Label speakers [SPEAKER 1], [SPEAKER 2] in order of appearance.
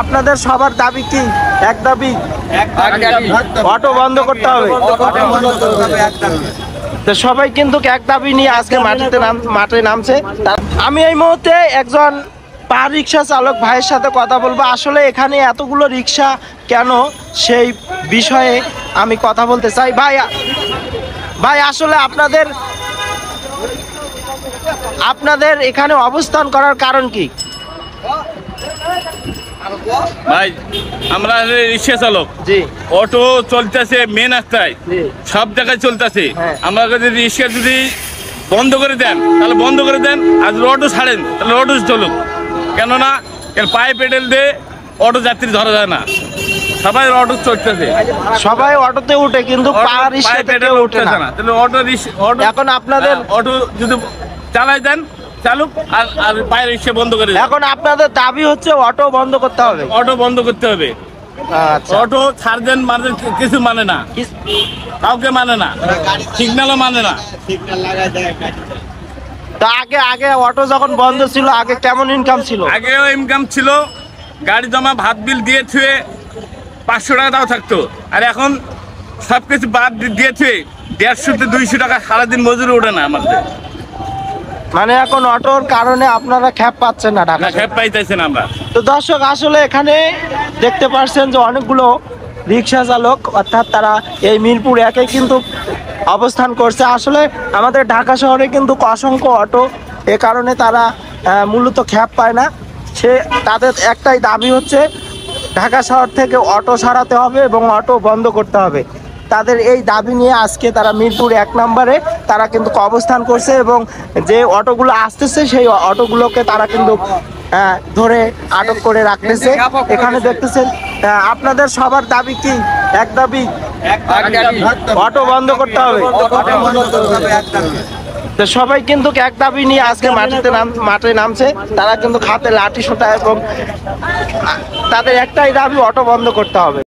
[SPEAKER 1] আপনাদের সবার দাবি কি? এক দাবি, অটো বন্ধ করতে হবে। তো সবাই কিন্তু এক দাবি নিয়ে আজকে মাঠে নামছে। আমি এই মুহূর্তে একজন পা রিক্সা চালক ভাইয়ের সাথে কথা বলবো। আসলে এখানে এতগুলো রিক্সা কেন, সেই বিষয়ে আমি কথা বলতে চাই। ভাই আসলে আপনাদের এখানে অবস্থান করার কারণ কি?
[SPEAKER 2] ভাই আমরা রিক্সা চালক,
[SPEAKER 1] জি,
[SPEAKER 2] অটো চলতেছে মেন রাস্তায়, সব জায়গায় চলতেছে। আমরা যদি রিক্সা যদি বন্ধ করে দেন তাহলে বন্ধ করে দেন, আর যদি অটো ছাড়েন তাহলে অটো চলুক। কেননা পায়ে পেডেল দিয়ে অটো যাত্রী ধরা যায় না, সবাই অটো চলতেছে,
[SPEAKER 1] সবাই অটোতে উঠে কিন্তু পা রিক্সা থেকে উঠে না।
[SPEAKER 2] তাহলে অটো
[SPEAKER 1] এখন আপনাদের
[SPEAKER 2] অটো যদি চালাই দেন চালুক, আর পায়ে রিক্সা বন্ধ করে দেন।
[SPEAKER 1] এখন আপনাদের দাবি হচ্ছে অটো বন্ধ করতে হবে।
[SPEAKER 2] অটো বন্ধ করতে হবে।
[SPEAKER 1] আচ্ছা,
[SPEAKER 2] অটো ছাড় দেন কিছু মানে না, কাউকে মানে না, সিগন্যালও মানে না।
[SPEAKER 1] তো আগে অটো যখন বন্ধ ছিল আগে কেমন ইনকাম ছিল?
[SPEAKER 2] আগেও ইনকাম ছিল, গাড়ি জমা ভাত বিল দিয়ে থুয়ে 500 টাকা দাও থাকতো, আর এখন সবকিছু বাদ দিয়ে থুয়ে 150-200 টাকা সারাদিন মজুরি ওঠে না আমাদের।
[SPEAKER 1] মানে এখন অটোর কারণে আপনারা খ্যাপ পাচ্ছেন না ঢাকা?
[SPEAKER 2] খেপ পাইতেছেন আমরা।
[SPEAKER 1] তো দর্শক আসলে এখানে দেখতে পাচ্ছেন যে অনেকগুলো রিক্সা চালক, অর্থাৎ তারা এই মিরপুর একে কিন্তু অবস্থান করছে। আসলে আমাদের ঢাকা শহরে কিন্তু অসংখ্য অটো, এ কারণে তারা মূলত খ্যাপ পায় না। তাদের একটাই দাবি হচ্ছে ঢাকা শহর থেকে অটো সরাতে হবে এবং অটো বন্ধ করতে হবে। তাদের এই দাবি নিয়ে আজকে তারা মিরপুর 1 নম্বরে তারা কিন্তু অবস্থান করছে, এবং যে অটোগুলো আসতেছে সেই অটোগুলোকে তারা কিন্তু ধরে আটক করে রাখতেছে। এখানে দেখতেছেন আপনাদের সবার দাবি কি? এক দাবি, অটো বন্ধ করতে হবে। তো সবাই কিন্তু এক দাবি নিয়ে আজকে মাঠে নামছে। তারা কিন্তু হাতে লাঠি সোঁটা এবং তাদের একটাই দাবি অটো বন্ধ করতে হবে।